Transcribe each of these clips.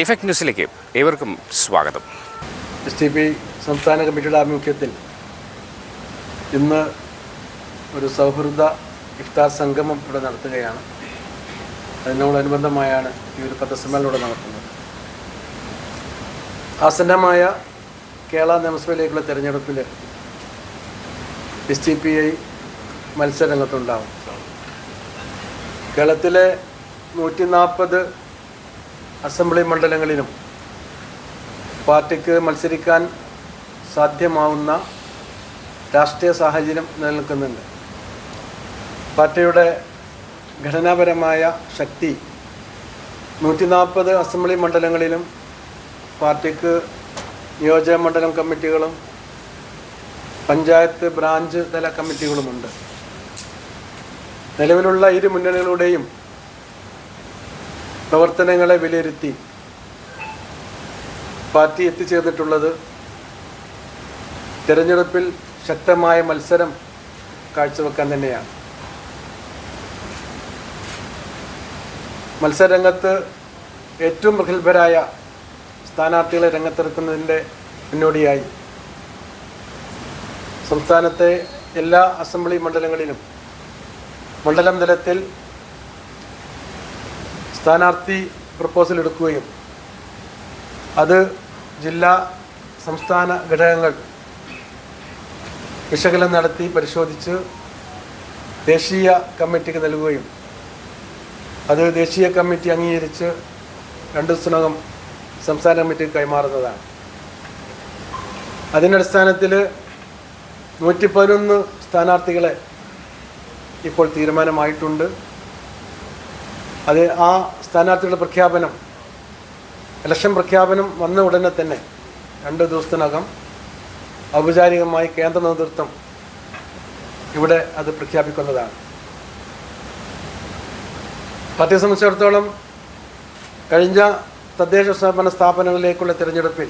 Effect ന്യൂസിലേക്ക് ഏവർക്കും സ്വാഗതം. STP സംസ്ഥാന കമ്മിറ്റിയുടെ ആഭിമുഖ്യത്തിൽ ഇന്ന് ഒരു സൗഹൃദ ഇഫ്താർ സംഗമം ഇവിടെ നടത്തുകയാണ്. അതിനോടനുബന്ധമായാണ് ഈ ഒരു പത്രസമ്മേളനം ഇവിടെ നടത്തുന്നത്. ആസന്നമായ കേരള നിയമസഭയിലേക്കുള്ള തെരഞ്ഞെടുപ്പിൽ STPI മത്സരരംഗത്തുണ്ടാവും. കേരളത്തിലെ 140 അസംബ്ലി മണ്ഡലങ്ങളിലും പാർട്ടിക്ക് മത്സരിക്കാൻ സാധ്യമാവുന്ന രാഷ്ട്രീയ സാഹചര്യം നിലനിൽക്കുന്നുണ്ട്. പാർട്ടിയുടെ ഘടനാപരമായ ശക്തി 140 അസംബ്ലി മണ്ഡലങ്ങളിലും പാർട്ടിക്ക് നിയോജക മണ്ഡലം കമ്മിറ്റികളും പഞ്ചായത്ത് ബ്രാഞ്ച് തല കമ്മിറ്റികളുമുണ്ട്. നിലവിലുള്ള ഇരു മുന്നണികളുടെയും പ്രവർത്തനങ്ങളെ വിലയിരുത്തി പാർട്ടി എത്തിച്ചേർന്നിട്ടുള്ളത് തിരഞ്ഞെടുപ്പിൽ ശക്തമായ മത്സരം കാഴ്ചവെക്കാൻ തന്നെയാണ്. മത്സരരംഗത്ത് ഏറ്റവും പ്രഗത്ഭരായ സ്ഥാനാർത്ഥികളെ രംഗത്തിറക്കുന്നതിൻ്റെ മുന്നോടിയായി സംസ്ഥാനത്തെ എല്ലാ അസംബ്ലി മണ്ഡലങ്ങളിലും മണ്ഡലം തലത്തിൽ സ്ഥാനാർത്ഥി പ്രപ്പോസൽ എടുക്കുകയും അത് ജില്ലാ സംസ്ഥാന ഘടകങ്ങൾ വിശകലനം നടത്തി പരിശോധിച്ച് ദേശീയ കമ്മിറ്റിക്ക് നൽകുകയും അത് ദേശീയ കമ്മിറ്റി അംഗീകരിച്ച് 2 ദിവസത്തിനകം സംസ്ഥാന കമ്മിറ്റിക്ക് കൈമാറുന്നതാണ്. അതിൻ്റെ അടിസ്ഥാനത്തിൽ 111 സ്ഥാനാർത്ഥികളെ ഇപ്പോൾ തീരുമാനമായിട്ടുണ്ട്. അത് ആ സ്ഥാനാർത്ഥികളുടെ പ്രഖ്യാപനം, ഇലക്ഷൻ പ്രഖ്യാപനം വന്ന ഉടനെ തന്നെ 2 ദിവസത്തിനകം ഔപചാരികമായി കേന്ദ്ര നേതൃത്വം ഇവിടെ അത് പ്രഖ്യാപിക്കുന്നതാണ്. പാർട്ടിയെ സംബന്ധിച്ചിടത്തോളം കഴിഞ്ഞ തദ്ദേശ സ്വയംഭരണ സ്ഥാപനങ്ങളിലേക്കുള്ള തിരഞ്ഞെടുപ്പിൽ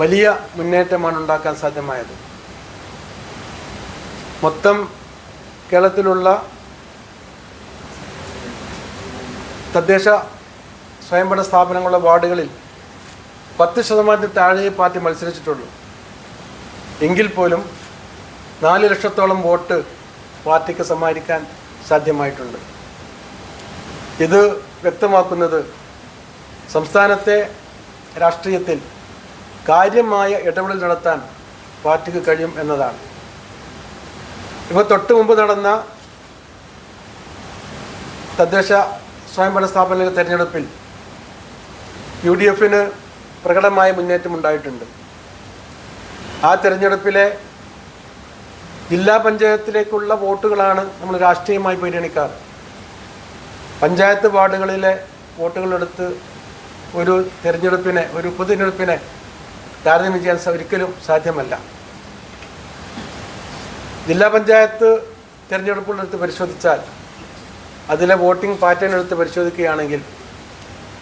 വലിയ മുന്നേറ്റമാണ് ഉണ്ടാക്കാൻ സാധ്യമായത്. മൊത്തം കേരളത്തിലുള്ള തദ്ദേശ സ്വയംഭരണ സ്ഥാപനങ്ങളുടെ വാർഡുകളിൽ 10% താഴെ പാർട്ടി മത്സരിച്ചിട്ടുള്ളൂ. എങ്കിൽ പോലും 4 ലക്ഷത്തോളം വോട്ട് പാർട്ടിക്ക് സമ്മാനിക്കാൻ സാധ്യമായിട്ടുണ്ട്. ഇത് വ്യക്തമാക്കുന്നത് സംസ്ഥാനത്തെ രാഷ്ട്രീയത്തിൽ കാര്യമായ ഇടപെടൽ നടത്താൻ പാർട്ടിക്ക് കഴിയും എന്നതാണ്. ഇപ്പോൾ തൊട്ട് മുമ്പ് നടന്ന തദ്ദേശ സ്വയംഭരണ സ്ഥാപനങ്ങളുടെ തെരഞ്ഞെടുപ്പിൽ UDFന് പ്രകടമായ മുന്നേറ്റമുണ്ടായിട്ടുണ്ട്. ആ തെരഞ്ഞെടുപ്പിലെ ജില്ലാ പഞ്ചായത്തിലേക്കുള്ള വോട്ടുകളാണ് നമ്മൾ രാഷ്ട്രീയമായി പരിഗണിക്കാറ്. പഞ്ചായത്ത് വാർഡുകളിലെ വോട്ടുകളെടുത്ത് ഒരു തെരഞ്ഞെടുപ്പിനെ, ഒരു പൊതുതെരഞ്ഞെടുപ്പിനെ താരതമ്യം ചെയ്യാൻ ഒരിക്കലും സാധ്യമല്ല. ജില്ലാ പഞ്ചായത്ത് തെരഞ്ഞെടുപ്പുകളെടുത്ത് പരിശോധിച്ചാൽ, അതിലെ വോട്ടിംഗ് പാറ്റേൺ എടുത്ത് പരിശോധിക്കുകയാണെങ്കിൽ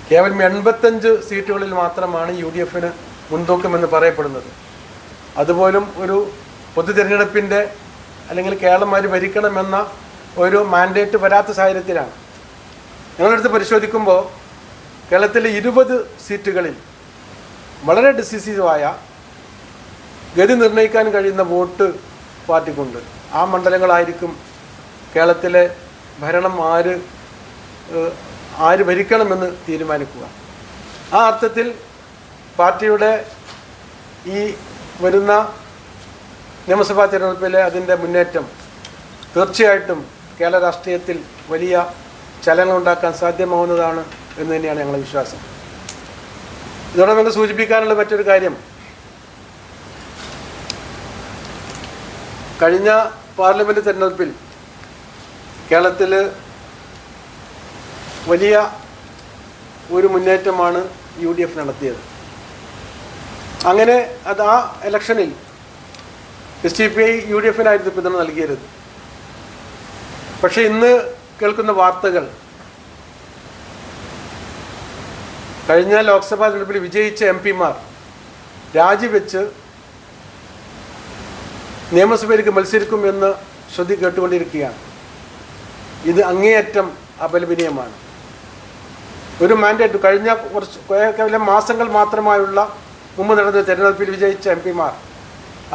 കേവലം 85 സീറ്റുകളിൽ മാത്രമാണ് UDFന് മുൻതൂക്കമെന്ന് പറയപ്പെടുന്നത്. അതുപോലും ഒരു പൊതു തിരഞ്ഞെടുപ്പിൻ്റെ അല്ലെങ്കിൽ കേരളമാര് ഭരിക്കണമെന്ന ഒരു മാൻഡേറ്റ് വരാത്ത സാഹചര്യത്തിലാണ്. ഞങ്ങളെടുത്ത് പരിശോധിക്കുമ്പോൾ കേരളത്തിലെ 20 സീറ്റുകളിൽ വളരെ ഡിസിസീവായ ഗതി നിർണ്ണയിക്കാൻ കഴിയുന്ന വോട്ട് പാർട്ടിക്കുണ്ട്. ആ മണ്ഡലങ്ങളായിരിക്കും കേരളത്തിലെ ഭരണം ആര് ഭരിക്കണമെന്ന് തീരുമാനിക്കുക. ആ അർത്ഥത്തിൽ പാർട്ടിയുടെ ഈ വരുന്ന നിയമസഭാ തിരഞ്ഞെടുപ്പിലെ അതിൻ്റെ മുന്നേറ്റം തീർച്ചയായിട്ടും കേരള രാഷ്ട്രീയത്തിൽ വലിയ ചലനങ്ങൾ ഉണ്ടാക്കാൻ സാധ്യമാവുന്നതാണ് എന്ന് തന്നെയാണ് ഞങ്ങളുടെ വിശ്വാസം. ഇതോടൊപ്പം നമുക്ക് സൂചിപ്പിക്കാനുള്ള മറ്റൊരു കാര്യം, കഴിഞ്ഞ പാർലമെൻറ്റ് തിരഞ്ഞെടുപ്പിൽ കേരളത്തിൽ വലിയ ഒരു മുന്നേറ്റമാണ് UDF നടത്തിയത്. അങ്ങനെ അത് ആ ഇലക്ഷനിൽ STPI UDFനായിരുന്നു പിന്തുണ നൽകിയത്. പക്ഷേ ഇന്ന് കേൾക്കുന്ന വാർത്തകൾ കഴിഞ്ഞ ലോക്സഭാ തെരഞ്ഞെടുപ്പിൽ വിജയിച്ച MP-മാർ രാജിവെച്ച് നിയമസഭയിലേക്ക് മത്സരിക്കുമെന്ന് ശ്രുതി കേട്ടുകൊണ്ടിരിക്കുകയാണ്. ഇത് അങ്ങേയറ്റം അപലപനീയമാണ്. ഒരു മാൻഡേറ്റ് കഴിഞ്ഞ കേവലം മാസങ്ങൾ മാത്രമായുള്ള മുമ്പ് നടന്ന തെരഞ്ഞെടുപ്പിൽ വിജയിച്ച MP-മാർ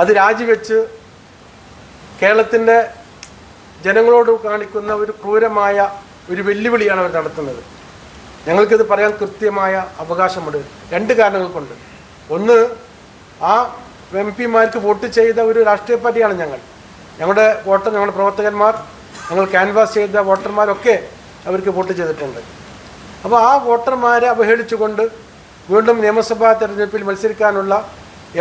അത് രാജിവെച്ച് കേരളത്തിൻ്റെ ജനങ്ങളോട് കാണിക്കുന്ന ഒരു ക്രൂരമായ ഒരു വെല്ലുവിളിയാണ് അവർ നടത്തുന്നത്. ഞങ്ങൾക്കിത് പറയാൻ കൃത്യമായ അവകാശമുണ്ട്. 2 കാരണങ്ങൾ കൊണ്ട്. ഒന്ന്, ആ MP-മാർക്ക് വോട്ട് ചെയ്ത ഒരു രാഷ്ട്രീയ പാർട്ടിയാണ് ഞങ്ങൾ. ഞങ്ങളുടെ പ്രവർത്തകന്മാർ, ഞങ്ങൾ ക്യാൻവാസ് ചെയ്ത വോട്ടർമാരൊക്കെ അവർക്ക് വോട്ട് ചെയ്തിട്ടുണ്ട്. അപ്പോൾ ആ വോട്ടർമാരെ അവഹേളിച്ചുകൊണ്ട് വീണ്ടും നിയമസഭാ തെരഞ്ഞെടുപ്പിൽ മത്സരിക്കാനുള്ള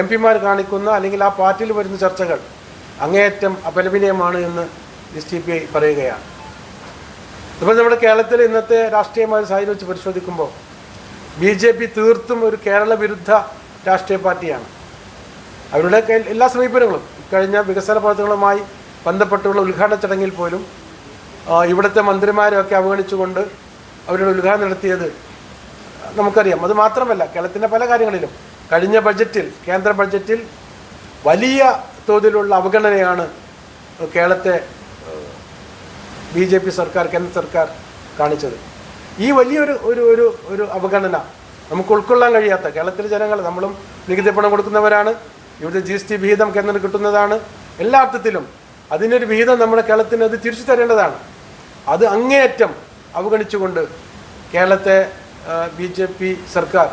MP-മാർ കാണിക്കുന്ന അല്ലെങ്കിൽ ആ പാർട്ടിയിൽ വരുന്ന ചർച്ചകൾ അങ്ങേയറ്റം അപലപനീയമാണ് എന്ന് SDPI പറയുകയാണ്. ഇപ്പോൾ നമ്മുടെ കേരളത്തിൽ ഇന്നത്തെ രാഷ്ട്രീയമായ സാഹചര്യം വെച്ച് പരിശോധിക്കുമ്പോൾ BJP തീർത്തും ഒരു കേരള വിരുദ്ധ രാഷ്ട്രീയ പാർട്ടിയാണ്. അവരുടെ എല്ലാ സമീപനങ്ങളും കഴിഞ്ഞ വികസന പ്രവർത്തനങ്ങളുമായി ബന്ധപ്പെട്ടുള്ള ഉദ്ഘാടന ചടങ്ങിൽ പോലും ഇവിടുത്തെ മന്ത്രിമാരെയൊക്കെ അവഗണിച്ചുകൊണ്ട് അവരുടെ ഉദ്ഘാടനം നടത്തിയത് നമുക്കറിയാം. അത് മാത്രമല്ല, കേരളത്തിൻ്റെ പല കാര്യങ്ങളിലും കഴിഞ്ഞ ബഡ്ജറ്റിൽ, കേന്ദ്ര ബഡ്ജറ്റിൽ വലിയ തോതിലുള്ള അവഗണനയാണ് കേരളത്തെ BJP സർക്കാർ, കേന്ദ്ര സർക്കാർ കാണിച്ചത്. ഈ വലിയൊരു ഒരു ഒരു ഒരു അവഗണന നമുക്ക് ഉൾക്കൊള്ളാൻ കഴിയാത്ത കേരളത്തിലെ ജനങ്ങൾ, നമ്മളും നികുതി പണം കൊടുക്കുന്നവരാണ്, ഇവിടുത്തെ GST വിഹിതം കേന്ദ്രത്തിന് കിട്ടുന്നതാണ്. എല്ലാ അർത്ഥത്തിലും അതിനൊരു വിഹിതം നമ്മുടെ കേരളത്തിന് അത് തിരിച്ചു തരേണ്ടതാണ്. അത് അങ്ങേയറ്റം അവഗണിച്ചുകൊണ്ട് കേരളത്തെ BJP സർക്കാർ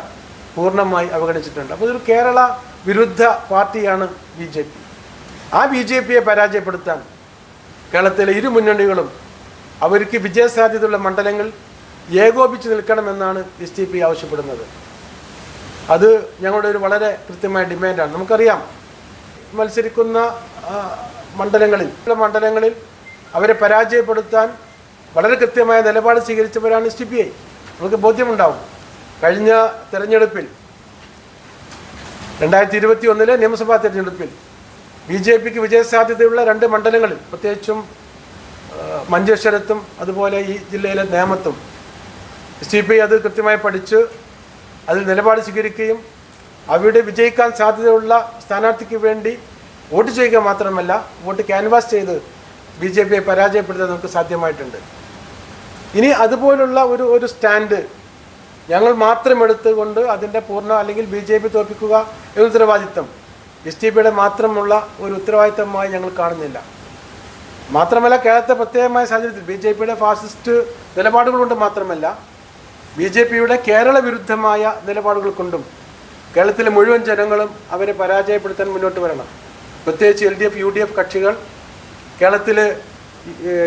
പൂർണ്ണമായി അവഗണിച്ചിട്ടുണ്ട്. അപ്പോൾ ഇതൊരു കേരള വിരുദ്ധ പാർട്ടിയാണ് BJP. ആ BJPയെ പരാജയപ്പെടുത്താൻ കേരളത്തിലെ ഇരു മുന്നണികളും അവർക്ക് വിജയസാധ്യതയുള്ള മണ്ഡലങ്ങൾ ഏകോപിച്ച് നിൽക്കണമെന്നാണ് SDPI ആവശ്യപ്പെടുന്നത്. അത് ഞങ്ങളുടെ ഒരു വളരെ കൃത്യമായ ഡിമാൻഡാണ്. നമുക്കറിയാം, മത്സരിക്കുന്ന മണ്ഡലങ്ങളിൽ അവരെ പരാജയപ്പെടുത്താൻ വളരെ കൃത്യമായ നിലപാട് സ്വീകരിച്ചവരാണ് SDPI. നമുക്ക് ബോധ്യമുണ്ടാവും. കഴിഞ്ഞ തെരഞ്ഞെടുപ്പിൽ 2021 നിയമസഭാ തെരഞ്ഞെടുപ്പിൽ BJPക്ക് വിജയസാധ്യതയുള്ള 2 മണ്ഡലങ്ങളിൽ, പ്രത്യേകിച്ചും മഞ്ചേശ്വരത്തും അതുപോലെ ഈ ജില്ലയിലെ നേമത്തും SDPI അത് കൃത്യമായി പഠിച്ച് അതിൽ നിലപാട് സ്വീകരിക്കുകയും അവിടെ വിജയിക്കാൻ സാധ്യതയുള്ള സ്ഥാനാർത്ഥിക്ക് വേണ്ടി വോട്ട് ചെയ്യുക മാത്രമല്ല വോട്ട് ക്യാൻവാസ് ചെയ്ത് BJPയെ പരാജയപ്പെടുത്താൻ നമുക്ക് സാധ്യമായിട്ടുണ്ട്. ഇനി അതുപോലുള്ള ഒരു സ്റ്റാൻഡ് ഞങ്ങൾ മാത്രം എടുത്തുകൊണ്ട് അതിൻ്റെ പൂർണ്ണ അല്ലെങ്കിൽ BJP തോൽപ്പിക്കുക എന്ന ഉത്തരവാദിത്വം SDPIയുടെ മാത്രമുള്ള ഒരു ഉത്തരവാദിത്തമായി ഞങ്ങൾ കാണുന്നില്ല. മാത്രമല്ല, കേരളത്തെ പ്രത്യേകമായ സാഹചര്യത്തിൽ BJPയുടെ ഫാസിസ്റ്റ് നിലപാടുകളുണ്ട്. മാത്രമല്ല, BJPയുടെ കേരള വിരുദ്ധമായ നിലപാടുകൾ കൊണ്ടും കേരളത്തിലെ മുഴുവൻ ജനങ്ങളും അവരെ പരാജയപ്പെടുത്താൻ മുന്നോട്ട് വരണം. പ്രത്യേകിച്ച് LDF, UDF കക്ഷികൾ കേരളത്തിൽ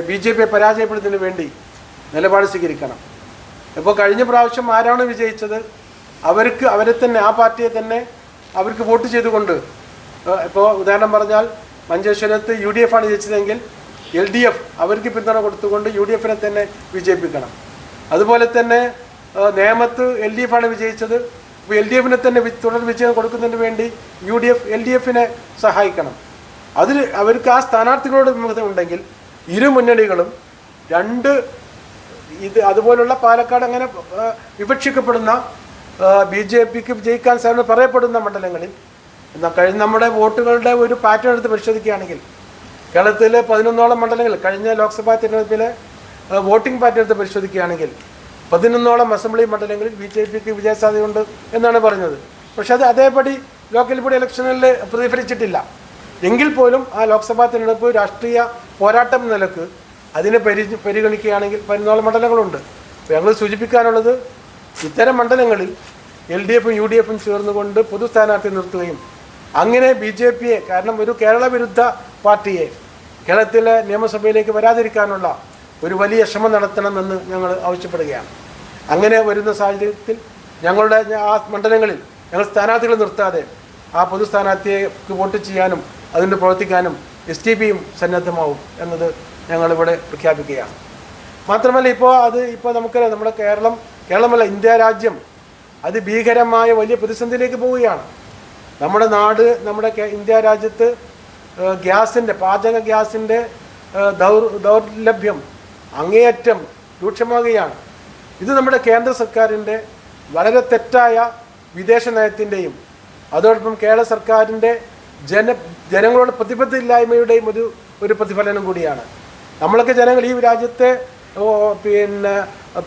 BJPയെ പരാജയപ്പെടുത്തുന്നതിന് വേണ്ടി നിലപാട് സ്വീകരിക്കണം. ഇപ്പോൾ കഴിഞ്ഞ പ്രാവശ്യം ആരാണ് വിജയിച്ചത്, അവരെ തന്നെ, ആ പാർട്ടിയെ തന്നെ അവർക്ക് വോട്ട് ചെയ്തുകൊണ്ട്, ഇപ്പോൾ ഉദാഹരണം പറഞ്ഞാൽ മഞ്ചേശ്വരത്ത് UDF ആണ് ജയിച്ചതെങ്കിൽ LDF അവർക്ക് പിന്തുണ കൊടുത്തുകൊണ്ട് UDFനെ തന്നെ വിജയിപ്പിക്കണം. അതുപോലെ തന്നെ നേമത്ത് LDF ആണ് വിജയിച്ചത്. ഇപ്പോൾ LDFനെ തന്നെ തുടർ വിജയം കൊടുക്കുന്നതിന് വേണ്ടി UDF LDFനെ സഹായിക്കണം. അതിൽ അവർക്ക് ആ സ്ഥാനാർത്ഥികളോട് വിമുഖത ഉണ്ടെങ്കിൽ ഇരു മുന്നണികളും അതുപോലുള്ള പാലക്കാട് അങ്ങനെ വിവക്ഷിക്കപ്പെടുന്ന BJPക്ക് വിജയിക്കാൻ സാധ്യത പറയപ്പെടുന്ന മണ്ഡലങ്ങളിൽ നമ്മുടെ വോട്ടുകളുടെ ഒരു പാറ്റേൺ എടുത്ത് പരിശോധിക്കുകയാണെങ്കിൽ കേരളത്തിലെ 11ഓളം മണ്ഡലങ്ങൾ കഴിഞ്ഞ ലോക്സഭാ തിരഞ്ഞെടുപ്പിലെ വോട്ടിംഗ് പാറ്റേൺ എടുത്ത് പരിശോധിക്കുകയാണെങ്കിൽ 11ഓളം അസംബ്ലി മണ്ഡലങ്ങളിൽ BJPക്ക് വിജയസാധ്യതയുണ്ട് എന്നാണ് പറഞ്ഞത്. പക്ഷെ അത് അതേപടി ലോക്കൽ ബോഡി ഇലക്ഷനിൽ പ്രതിഫലിച്ചിട്ടില്ല. എങ്കിൽ പോലും ആ ലോക്സഭാ തിരഞ്ഞെടുപ്പ് രാഷ്ട്രീയ പോരാട്ടം നിലക്ക് അതിനെ പരിഗണിക്കുകയാണെങ്കിൽ 11ഓളം മണ്ഡലങ്ങളുണ്ട്. അപ്പോൾ ഞങ്ങൾ സൂചിപ്പിക്കാനുള്ളത്, ഇത്തരം മണ്ഡലങ്ങളിൽ LDFും UDFും ചേർന്നുകൊണ്ട് പൊതു സ്ഥാനാർത്ഥി നിർത്തുകയും അങ്ങനെ BJPയെ, കാരണം ഒരു കേരള വിരുദ്ധ പാർട്ടിയെ കേരളത്തിലെ നിയമസഭയിലേക്ക് വരാതിരിക്കാനുള്ള ഒരു വലിയ ശ്രമം നടത്തണമെന്ന് ഞങ്ങൾ ആവശ്യപ്പെടുകയാണ്. അങ്ങനെ വരുന്ന സാഹചര്യത്തിൽ ഞങ്ങളുടെ ആ മണ്ഡലങ്ങളിൽ ഞങ്ങൾ സ്ഥാനാർത്ഥികളെ നിർത്താതെ ആ പൊതു സ്ഥാനാർത്ഥിക്ക് വോട്ട് ചെയ്യാനും അതിന് പ്രവർത്തിക്കാനും SDPയും സന്നദ്ധമാവും എന്നത് ഞങ്ങളിവിടെ പ്രഖ്യാപിക്കുകയാണ്. മാത്രമല്ല, ഇപ്പോൾ നമുക്കറിയാം, നമ്മുടെ കേരളമല്ല, ഇന്ത്യ രാജ്യം അത് ഭീകരമായ വലിയ പ്രതിസന്ധിയിലേക്ക് പോവുകയാണ്. നമ്മുടെ നാട്, നമ്മുടെ ഇന്ത്യ രാജ്യത്ത് പാചക ഗ്യാസിൻ്റെ ദൗർലഭ്യം അങ്ങേയറ്റം രൂക്ഷമാകുകയാണ്. ഇത് നമ്മുടെ കേന്ദ്ര സർക്കാരിൻ്റെ വളരെ തെറ്റായ വിദേശ നയത്തിൻ്റെയും അതോടൊപ്പം കേരള സർക്കാരിൻ്റെ ജനങ്ങളോട് പ്രതിബദ്ധതയില്ലായ്മയുടെയും ഒരു പ്രതിഫലനം കൂടിയാണ്. നമ്മളൊക്കെ ജനങ്ങൾ ഈ രാജ്യത്തെ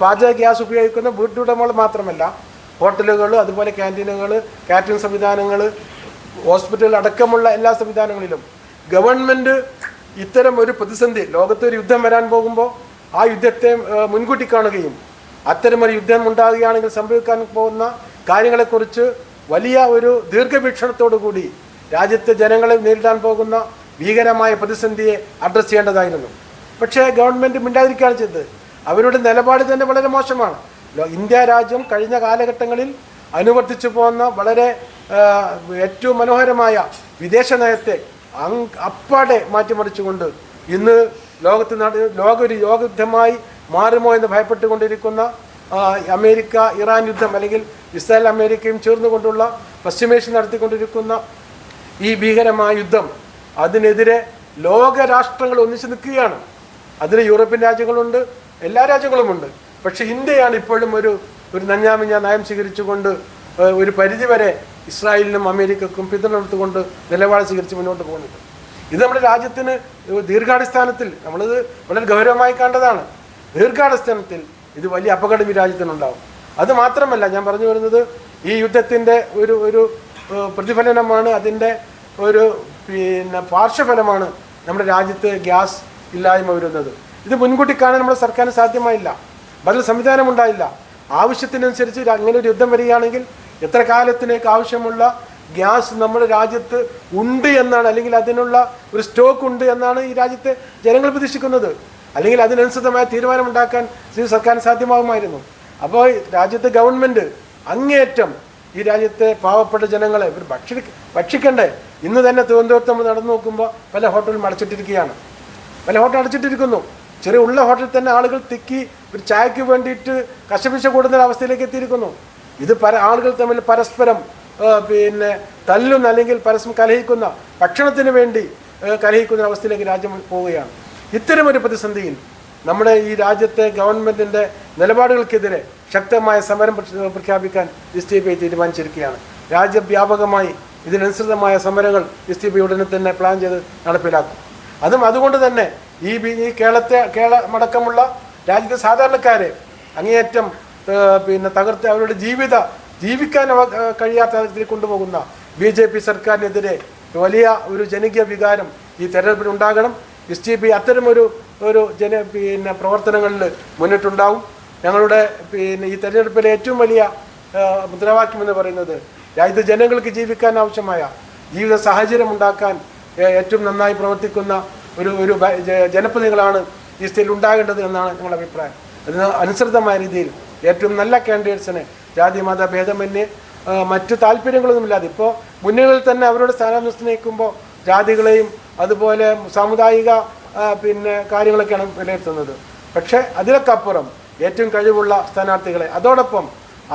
പാചക ഗ്യാസ് ഉപയോഗിക്കുന്ന വീട്ടുടമകൾ മാത്രമല്ല, ഹോട്ടലുകൾ, അതുപോലെ ക്യാൻറ്റീനുകൾ, കാറ്ററിംഗ് സംവിധാനങ്ങൾ, ഹോസ്പിറ്റൽ അടക്കമുള്ള എല്ലാ സംവിധാനങ്ങളിലും ഗവൺമെൻറ് ഇത്തരം ഒരു പ്രതിസന്ധി, ലോകത്തൊരു യുദ്ധം വരാൻ പോകുമ്പോൾ ആ യുദ്ധത്തെ മുൻകൂട്ടി കാണുകയും അത്തരമൊരു യുദ്ധം ഉണ്ടാകുകയാണെങ്കിൽ സംഭവിക്കാൻ പോകുന്ന കാര്യങ്ങളെക്കുറിച്ച് വലിയ ഒരു ദീർഘവീക്ഷണത്തോടു കൂടി രാജ്യത്തെ ജനങ്ങളെ നേരിടാൻ പോകുന്ന ഭീകരമായ പ്രതിസന്ധിയെ അഡ്രസ്സ് ചെയ്യേണ്ടതായിരുന്നു. പക്ഷേ ഗവൺമെൻറ് മിണ്ടാതിരിക്കുകയാണ് ചെയ്തത്. അവരുടെ നിലപാട് തന്നെ വളരെ മോശമാണ്. ഇന്ത്യ രാജ്യം കഴിഞ്ഞ കാലഘട്ടങ്ങളിൽ അനുവർത്തിച്ചു പോകുന്ന വളരെ ഏറ്റവും മനോഹരമായ വിദേശ നയത്തെ അപ്പാടെ മാറ്റിമറിച്ചുകൊണ്ട് ഇന്ന് ലോക ഒരു യുദ്ധമായി മാറുമോ എന്ന് ഭയപ്പെട്ടുകൊണ്ടിരിക്കുന്ന അമേരിക്ക ഇറാൻ യുദ്ധം, അല്ലെങ്കിൽ ഇസ്രായേൽ അമേരിക്കയും ചേർന്നുകൊണ്ടുള്ള പശ്ചിമേഷ്യ നടത്തിക്കൊണ്ടിരിക്കുന്ന ഈ ഭീകരമായ യുദ്ധം, അതിനെതിരെ ലോകരാഷ്ട്രങ്ങൾ ഒന്നിച്ചു നിൽക്കുകയാണ്. അതിന് യൂറോപ്യൻ രാജ്യങ്ങളുണ്ട്, എല്ലാ രാജ്യങ്ങളുമുണ്ട്. പക്ഷേ ഇന്ത്യയാണ് ഇപ്പോഴും ഒരു നഞ്ഞാമിഞ്ഞ നയം സ്വീകരിച്ചുകൊണ്ട് ഒരു പരിധിവരെ ഇസ്രായേലിനും അമേരിക്കക്കും പിന്തുണ കൊടുത്തുകൊണ്ട് നിലപാട് സ്വീകരിച്ച് മുന്നോട്ട് പോകുന്നത്. ഇത് നമ്മുടെ രാജ്യത്തിന് ദീർഘാടിസ്ഥാനത്തിൽ നമ്മളിത് വളരെ ഗൗരവമായി കണ്ടതാണ്. ദീർഘാടിസ്ഥാനത്തിൽ ഇത് വലിയ അപകടം ഈ രാജ്യത്തിനുണ്ടാവും. അത് മാത്രമല്ല, ഞാൻ പറഞ്ഞു വരുന്നത് ഈ യുദ്ധത്തിൻ്റെ ഒരു പ്രതിഫലനമാണ്, അതിൻ്റെ ഒരു പാർശ്വഫലമാണ് നമ്മുടെ രാജ്യത്ത് ഗ്യാസ് ഇല്ലായ്മ വരുന്നത്. ഇത് മുൻകൂട്ടി കാണാൻ നമ്മുടെ സർക്കാരിന് സാധ്യമായില്ല, ബദൽ സംവിധാനം ഉണ്ടായില്ല. ആവശ്യത്തിനനുസരിച്ച് അങ്ങനെ ഒരു യുദ്ധം വരികയാണെങ്കിൽ എത്ര കാലത്തിലേക്ക് ആവശ്യമുള്ള ഗ്യാസ് നമ്മുടെ രാജ്യത്ത് ഉണ്ട് എന്നാണ്, അല്ലെങ്കിൽ അതിനുള്ള ഒരു സ്റ്റോക്ക് ഉണ്ട് എന്നാണ് ഈ രാജ്യത്തെ ജനങ്ങൾ പ്രതീക്ഷിക്കുന്നത്. അല്ലെങ്കിൽ അതിനനുസൃതമായ തീരുമാനമുണ്ടാക്കാൻ സർക്കാരിന് സാധ്യമാകുമായിരുന്നു. അപ്പോൾ രാജ്യത്തെ ഗവൺമെൻറ് അങ്ങേയറ്റം ഈ രാജ്യത്തെ പാവപ്പെട്ട ജനങ്ങളെ ഇവർ ഭക്ഷിക്കണ്ടേ. ഇന്ന് തന്നെ തിരുവനന്തപുരത്ത് നമ്മൾ നടന്നു നോക്കുമ്പോൾ പല ഹോട്ടലും അടച്ചിട്ടിരിക്കുകയാണ്, പല ഹോട്ടൽ അടച്ചിട്ടിരിക്കുന്നു. ചെറിയ ഉള്ള ഹോട്ടലിൽ തന്നെ ആളുകൾ തിക്കി ഒരു ചായക്ക് വേണ്ടിയിട്ട് കശപിശ കൂടുന്ന അവസ്ഥയിലേക്ക് എത്തിയിരിക്കുന്നു. ഇത് ആളുകൾ തമ്മിൽ പരസ്പരം തല്ലുന്ന, അല്ലെങ്കിൽ പരസ്പരം കലഹിക്കുന്ന, ഭക്ഷണത്തിന് വേണ്ടി കലഹിക്കുന്ന അവസ്ഥയിലേക്ക് രാജ്യം പോവുകയാണ്. ഇത്തരമൊരു പ്രതിസന്ധിയിൽ നമ്മുടെ ഈ രാജ്യത്തെ ഗവൺമെൻറ്റിൻ്റെ നിലപാടുകൾക്കെതിരെ ശക്തമായ സമരം പ്രഖ്യാപിക്കാൻ SDPI തീരുമാനിച്ചിരിക്കുകയാണ്. രാജ്യവ്യാപകമായി ഇതിനനുസൃതമായ സമരങ്ങൾ SDPI ഉടനെ തന്നെ പ്ലാൻ ചെയ്ത് നടപ്പിലാക്കും. അതുകൊണ്ട് തന്നെ ഈ കേരളമടക്കമുള്ള രാജ്യത്തെ സാധാരണക്കാരെ അങ്ങേയറ്റം തകർത്ത് അവരുടെ ജീവിക്കാൻ കഴിയാത്ത തരത്തിൽ കൊണ്ടുപോകുന്ന BJP സർക്കാരിനെതിരെ വലിയ ഒരു ജനകീയ വികാരം ഈ തെരഞ്ഞെടുപ്പിൽ ഉണ്ടാകണം. SDPI അത്തരമൊരു പ്രവർത്തനങ്ങളിൽ മുന്നിട്ടുണ്ടാവും. ഞങ്ങളുടെ ഈ തെരഞ്ഞെടുപ്പിലെ ഏറ്റവും വലിയ മുദ്രാവാക്യം എന്ന് പറയുന്നത് രാജ്യത്തെ ജനങ്ങൾക്ക് ജീവിക്കാൻ ആവശ്യമായ ജീവിത സാഹചര്യം ഉണ്ടാക്കാൻ ഏറ്റവും നന്നായി പ്രവർത്തിക്കുന്ന ഒരു ജനപ്രതിനിധികളാണ് ഈ സ്റ്റേറ്റിൽ ഉണ്ടാകേണ്ടത് എന്നാണ് ഞങ്ങളുടെ അഭിപ്രായം. അതിന് അനുസൃതമായ രീതിയിൽ ഏറ്റവും നല്ല കാൻഡിഡേറ്റ്സിനെ ജാതി മത ഭേദമന്യേ മറ്റ് താല്പര്യങ്ങളൊന്നുമില്ലാതെ, ഇപ്പോൾ മുന്നണികളിൽ തന്നെ അവരുടെ സ്ഥാനം നിർണ്ണയിക്കുമ്പോൾ ജാതികളെയും അതുപോലെ സാമുദായിക കാര്യങ്ങളൊക്കെയാണ് വിലയിരുത്തുന്നത്. പക്ഷേ അതിലൊക്കെ അപ്പുറം ഏറ്റവും കഴിവുള്ള സ്ഥാനാർത്ഥികളെ, അതോടൊപ്പം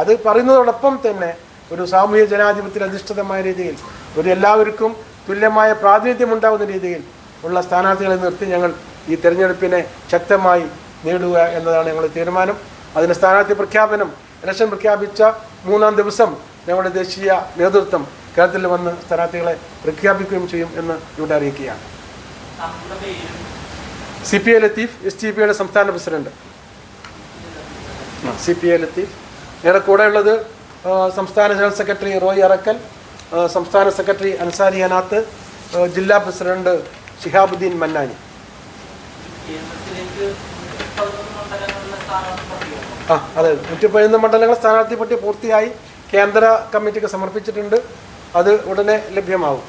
അത് പറയുന്നതോടൊപ്പം തന്നെ ഒരു സാമൂഹിക ജനാധിപത്യത്തിൽ അധിഷ്ഠിതമായ രീതിയിൽ എല്ലാവർക്കും തുല്യമായ പ്രാതിനിധ്യം ഉണ്ടാകുന്ന രീതിയിൽ ഉള്ള സ്ഥാനാർത്ഥികളെ നിർത്തി ഞങ്ങൾ ഈ തെരഞ്ഞെടുപ്പിനെ ശക്തമായി നേടുക എന്നതാണ് ഞങ്ങളുടെ തീരുമാനം. അതിന് സ്ഥാനാർത്ഥി പ്രഖ്യാപനം, ഇലക്ഷൻ പ്രഖ്യാപിച്ച 3-ാം ദിവസം ഞങ്ങളുടെ ദേശീയ നേതൃത്വം കേരളത്തിൽ വന്ന് സ്ഥാനാർത്ഥികളെ പ്രഖ്യാപിക്കുകയും ചെയ്യും എന്ന് ഇവിടെ അറിയിക്കുകയാണ്. CPI ലത്തീഫ്, SDPIയുടെ സംസ്ഥാന പ്രസിഡന്റ്. CPI ലത്തീഫ്. ഞങ്ങളുടെ കൂടെയുള്ളത് സംസ്ഥാന ജനറൽ സെക്രട്ടറി റോയ് അറക്കൽ, സംസ്ഥാന സെക്രട്ടറി അൻസാരി അനാത്ത്, ജില്ലാ പ്രസിഡന്റ് ഷിഹാബുദ്ദീൻ മന്നാനി. അതെ, 111 മണ്ഡലങ്ങൾ സ്ഥാനാർത്ഥി പട്ടിക പൂർത്തിയായി കേന്ദ്ര കമ്മിറ്റിക്ക് സമർപ്പിച്ചിട്ടുണ്ട്. അത് ഉടനെ ലഭ്യമാവും.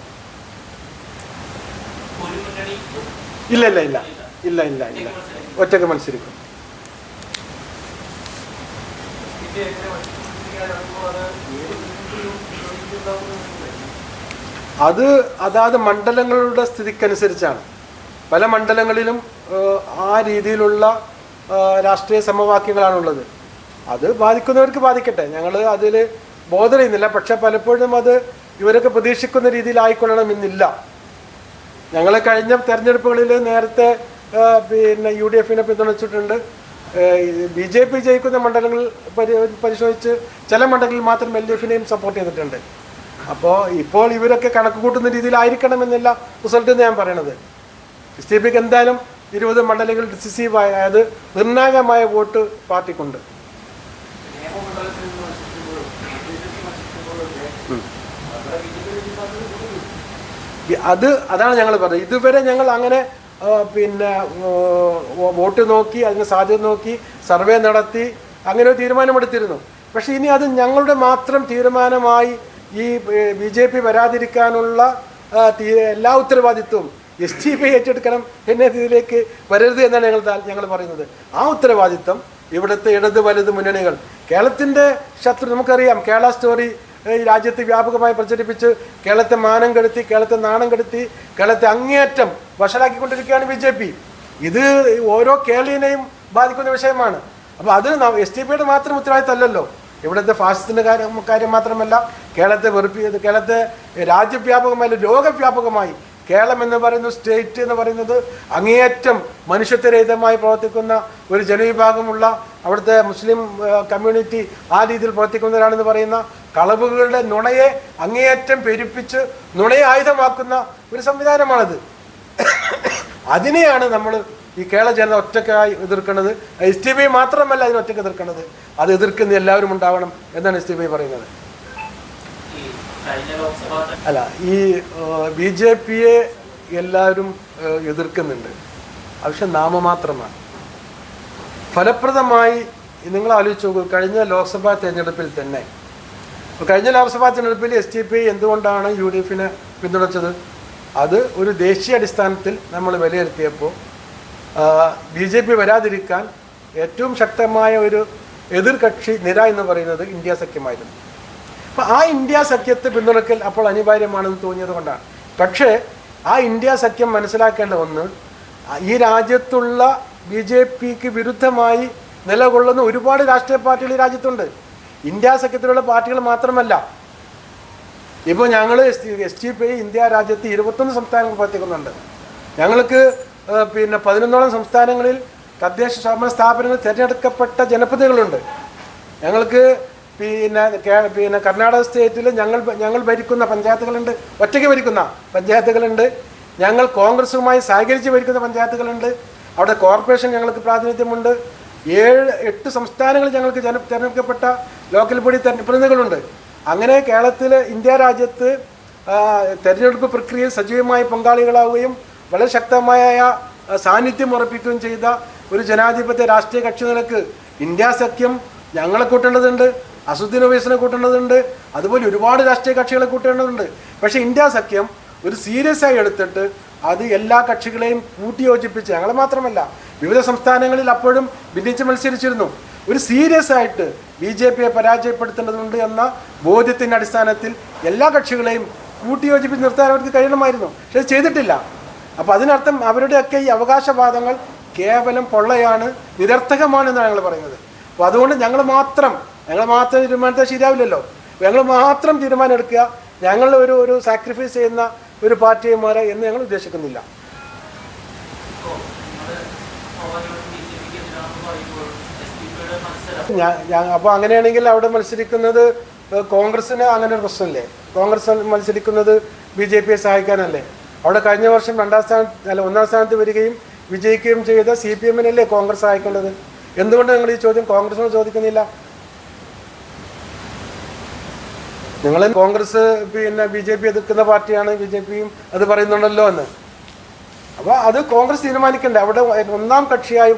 ഇല്ല, ഒറ്റക്ക് മത്സരിക്കും. അത് അതാത് മണ്ഡലങ്ങളുടെ സ്ഥിതിക്കനുസരിച്ചാണ്. പല മണ്ഡലങ്ങളിലും ആ രീതിയിലുള്ള രാഷ്ട്രീയ സമവാക്യങ്ങളാണുള്ളത്. അത് ബാധിക്കുന്നവർക്ക് ബാധിക്കട്ടെ, ഞങ്ങൾ അതിൽ ബോധർ ചെയ്യുന്നില്ല. പക്ഷെ പലപ്പോഴും അത് ഇവരൊക്കെ പ്രതീക്ഷിക്കുന്ന രീതിയിലായിക്കൊള്ളണമെന്നില്ല. ഞങ്ങൾ കഴിഞ്ഞ തെരഞ്ഞെടുപ്പുകളിൽ നേരത്തെ UDFനെ പിന്തുണച്ചിട്ടുണ്ട്. BJP ജയിക്കുന്ന മണ്ഡലങ്ങൾ പരിശോധിച്ച് ചില മണ്ഡലങ്ങളിൽ മാത്രം LDFനെയും സപ്പോർട്ട് ചെയ്തിട്ടുണ്ട്. ഇപ്പോൾ ഇവരൊക്കെ കണക്ക് കൂട്ടുന്ന രീതിയിലായിരിക്കണമെന്നില്ല റിസൾട്ട് എന്ന് ഞാൻ പറയണത്. SDPക്ക് എന്തായാലും 20 മണ്ഡലങ്ങളിൽ ഡിസിസീവായ അതായത് നിർണായകമായ വോട്ട് പാർട്ടിക്കുണ്ട്. അതാണ് ഞങ്ങൾ പറഞ്ഞത്. ഇതുവരെ ഞങ്ങൾ അങ്ങനെ വോട്ട് നോക്കി അതിന് സാധ്യത നോക്കി സർവേ നടത്തി അങ്ങനെ ഒരു തീരുമാനമെടുത്തിരുന്നു. പക്ഷേ ഇനി അത് ഞങ്ങളുടെ മാത്രം തീരുമാനമായി ഈ BJP വരാതിരിക്കാനുള്ള എല്ലാ ഉത്തരവാദിത്വവും SDPI ഏറ്റെടുക്കണം എന്ന രീതിയിലേക്ക് വരരുത് എന്നാണ് ഞങ്ങൾ പറയുന്നത്. ആ ഉത്തരവാദിത്വം ഇവിടുത്തെ ഇടത് വലത് മുന്നണികൾ കേരളത്തിൻ്റെ ശത്രു നമുക്കറിയാം. കേരള സ്റ്റോറി ഈ രാജ്യത്ത് വ്യാപകമായി പ്രചരിപ്പിച്ച് കേരളത്തെ മാനം കെടുത്തി, കേരളത്തെ നാണം കെടുത്തി, കേരളത്തെ അങ്ങേയറ്റം വഷളാക്കിക്കൊണ്ടിരിക്കുകയാണ് BJP. ഇത് ഓരോ കേരളീയനെയും ബാധിക്കുന്ന വിഷയമാണ്. അപ്പോൾ അത് SDPIയുടെ മാത്രം ഉത്തരവാദിത്തമല്ലല്ലോ. ഇവിടുത്തെ ഫാസിസത്തിൻ്റെ കാര്യം മാത്രമല്ല, കേരളത്തെ രാജ്യവ്യാപകമായി ലോകവ്യാപകമായി കേരളം എന്ന് പറയുന്ന സ്റ്റേറ്റ് എന്ന് പറയുന്നത് അങ്ങേയറ്റം മനുഷ്യത്വരഹിതമായി പ്രവർത്തിക്കുന്ന ഒരു ജനവിഭാഗമുള്ള അവിടുത്തെ മുസ്ലിം കമ്മ്യൂണിറ്റി ആ രീതിയിൽ പ്രവർത്തിക്കുന്നവരാണെന്ന് പറയുന്ന കളവുകളുടെ നുണയെ അങ്ങേയറ്റം പെരുപ്പിച്ച് നുണയെ ആയുധമാക്കുന്ന ഒരു സംവിധാനമാണിത്. അതിനെയാണ് നമ്മൾ ഈ കേരള ജനത ഒറ്റക്കായി എതിർക്കുന്നത്. SDPI മാത്രമല്ല അതിന് ഒറ്റക്ക് എതിർക്കുന്നത്, അത് എതിർക്കുന്ന എല്ലാവരും ഉണ്ടാവണം എന്നാണ് SDPI പറയുന്നത്. അല്ല, ഈ BJPയെ എല്ലാവരും എതിർക്കുന്നുണ്ട്, പക്ഷെ നാമമാത്രമാണ്. ഫലപ്രദമായി നിങ്ങൾ ആലോചിച്ച് നോക്കൂ. കഴിഞ്ഞ ലോക്സഭാ തെരഞ്ഞെടുപ്പിൽ തന്നെ SDPI എന്തുകൊണ്ടാണ് UDFനെ പിന്തുണച്ചത്? അത് ഒരു ദേശീയ അടിസ്ഥാനത്തിൽ നമ്മൾ വിലയിരുത്തിയപ്പോൾ BJP വരാതിരിക്കാൻ ഏറ്റവും ശക്തമായ ഒരു എതിർകക്ഷി നിര എന്ന് പറയുന്നത് ഇന്ത്യ സഖ്യമായിരുന്നു. അപ്പോൾ ആ ഇന്ത്യ സഖ്യത്തെ പിന്തുണക്കൽ അപ്പോൾ അനിവാര്യമാണെന്ന് തോന്നിയത് കൊണ്ടാണ്. പക്ഷേ ആ ഇന്ത്യ സഖ്യം മനസ്സിലാക്കേണ്ട ഒന്ന്, ഈ രാജ്യത്തുള്ള BJPക്ക് വിരുദ്ധമായി നിലകൊള്ളുന്ന ഒരുപാട് രാഷ്ട്രീയ പാർട്ടികൾ ഈ രാജ്യത്തുണ്ട്. ഇന്ത്യ സഖ്യത്തിലുള്ള പാർട്ടികൾ മാത്രമല്ല. ഇപ്പോൾ ഞങ്ങൾ SDPI ഇന്ത്യ രാജ്യത്ത് 21 സംസ്ഥാനങ്ങൾ പ്രവർത്തിക്കുന്നുണ്ട്. ഞങ്ങൾക്ക് 11ഓളം സംസ്ഥാനങ്ങളിൽ തദ്ദേശ സ്വയംഭരണ സ്ഥാപനങ്ങൾ തിരഞ്ഞെടുക്കപ്പെട്ട ജനപ്രതിനിധികളുണ്ട്. ഞങ്ങൾക്ക് കർണാടക സ്റ്റേറ്റിൽ ഞങ്ങൾ ഭരിക്കുന്ന പഞ്ചായത്തുകളുണ്ട്, ഒറ്റയ്ക്ക് ഭരിക്കുന്ന പഞ്ചായത്തുകളുണ്ട്. ഞങ്ങൾ കോൺഗ്രസുമായി സഹകരിച്ച് ഭരിക്കുന്ന പഞ്ചായത്തുകളുണ്ട്. അവിടെ കോർപ്പറേഷൻ ഞങ്ങൾക്ക് പ്രാതിനിധ്യമുണ്ട്. 7-8 സംസ്ഥാനങ്ങളിൽ ഞങ്ങൾക്ക് തിരഞ്ഞെടുക്കപ്പെട്ട ലോക്കൽ ബോഡി പ്രതിനിധികളുണ്ട്. അങ്ങനെ കേരളത്തിൽ ഇന്ത്യ രാജ്യത്ത് തെരഞ്ഞെടുപ്പ് പ്രക്രിയയിൽ സജീവമായി പങ്കാളികളാവുകയും വളരെ ശക്തമായ സാന്നിധ്യം ഉറപ്പിക്കുകയും ചെയ്ത ഒരു ജനാധിപത്യ രാഷ്ട്രീയ കക്ഷി നിലക്ക് ഇന്ത്യ സഖ്യം ഞങ്ങളെ കൂട്ടേണ്ടതുണ്ട്, അസുദ്ദീൻ ഒവൈസിനെ കൂട്ടേണ്ടതുണ്ട്, അതുപോലെ ഒരുപാട് രാഷ്ട്രീയ കക്ഷികളെ കൂട്ടേണ്ടതുണ്ട്. പക്ഷേ ഇന്ത്യ സഖ്യം ഒരു സീരിയസ് ആയി എടുത്തിട്ട് അത് എല്ലാ കക്ഷികളെയും കൂട്ടിയോജിപ്പിച്ച്, ഞങ്ങളെ മാത്രമല്ല വിവിധ സംസ്ഥാനങ്ങളിൽ അപ്പോഴും ഭിന്നിച്ച് മത്സരിച്ചിരുന്നു, ഒരു സീരിയസ് ആയിട്ട് BJPയെ പരാജയപ്പെടുത്തേണ്ടതുണ്ട് എന്ന ബോധ്യത്തിൻ്റെ അടിസ്ഥാനത്തിൽ എല്ലാ കക്ഷികളെയും കൂട്ടിയോജിപ്പിച്ച് നിർത്താൻ അവർക്ക് കഴിയണമായിരുന്നു. പക്ഷെ അത് ചെയ്തിട്ടില്ല. അപ്പോൾ അതിനർത്ഥം അവരുടെയൊക്കെ ഈ അവകാശവാദങ്ങൾ കേവലം പൊള്ളയാണ്, നിരർത്ഥകമാണ് എന്നാണ് ഞങ്ങൾ പറയുന്നത്. അപ്പോൾ അതുകൊണ്ട് ഞങ്ങൾ മാത്രം തീരുമാനത്തെ ശരിയാവില്ലല്ലോ. ഞങ്ങൾ മാത്രം തീരുമാനം എടുക്കുക, ഞങ്ങൾ ഒരു സാക്രിഫൈസ് ചെയ്യുന്ന ഒരു പാർട്ടിയെ മാറുക എന്ന് ഞങ്ങൾ ഉദ്ദേശിക്കുന്നില്ല. അപ്പോൾ അങ്ങനെയാണെങ്കിൽ അവിടെ മത്സരിക്കുന്നത് കോൺഗ്രസ്സിന് അങ്ങനെ ഒരു പ്രശ്നമില്ലേ? കോൺഗ്രസ് മത്സരിക്കുന്നത് BJPയെ സഹായിക്കാനല്ലേ? അവിടെ കഴിഞ്ഞ വർഷം 1ാം സ്ഥാനത്ത് വരികയും വിജയിക്കുകയും ചെയ്ത CPMനല്ലേ കോൺഗ്രസ് സഹായിക്കേണ്ടത്? എന്തുകൊണ്ട് നിങ്ങൾ ഈ ചോദ്യം കോൺഗ്രസിനോട് ചോദിക്കുന്നില്ല? നിങ്ങൾ കോൺഗ്രസ് BJP എതിർക്കുന്ന പാർട്ടിയാണ്, BJPയും അത് പറയുന്നുണ്ടല്ലോ എന്ന്. അപ്പോൾ അത് കോൺഗ്രസ് തീരുമാനിക്കണ്ടേ? അവിടെ 1ാം കക്ഷിയായി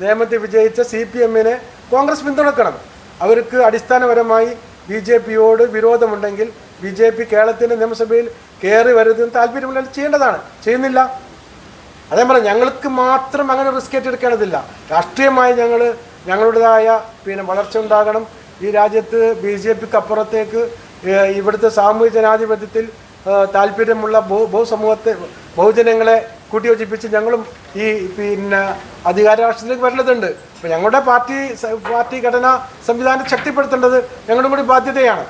നിയമത്തിൽ വിജയിച്ച CPMനെ കോൺഗ്രസ് പിന്തുണക്കണം. അവർക്ക് അടിസ്ഥാനപരമായി BJPയോട് വിരോധമുണ്ടെങ്കിൽ BJP കേരളത്തിൻ്റെ നിയമസഭയിൽ കയറി വരുന്നതിന് താല്പര്യമുള്ള ചെയ്യേണ്ടതാണ്, ചെയ്യുന്നില്ല. അതേ പറഞ്ഞാൽ ഞങ്ങൾക്ക് മാത്രം അങ്ങനെ റിസ്ക് ഏറ്റെടുക്കേണ്ടതില്ല. രാഷ്ട്രീയമായി ഞങ്ങളുടേതായ വളർച്ച ഉണ്ടാകണം. ഈ രാജ്യത്ത് BJPക്ക് അപ്പുറത്തേക്ക് ഇവിടുത്തെ സാമൂഹ്യ ജനാധിപത്യത്തിൽ താല്പര്യമുള്ള ബഹുജനങ്ങളെ കൂട്ടിയോജിപ്പിച്ച് ഞങ്ങളും ഈ അധികാര രാഷ്ട്രത്തിലേക്ക് വരേണ്ടതുണ്ട്. അപ്പോൾ ഞങ്ങളുടെ പാർട്ടി ഘടനാ സംവിധാനം ശക്തിപ്പെടുത്തേണ്ടത് ഞങ്ങളുടെ കൂടി ബാധ്യതയാണ്.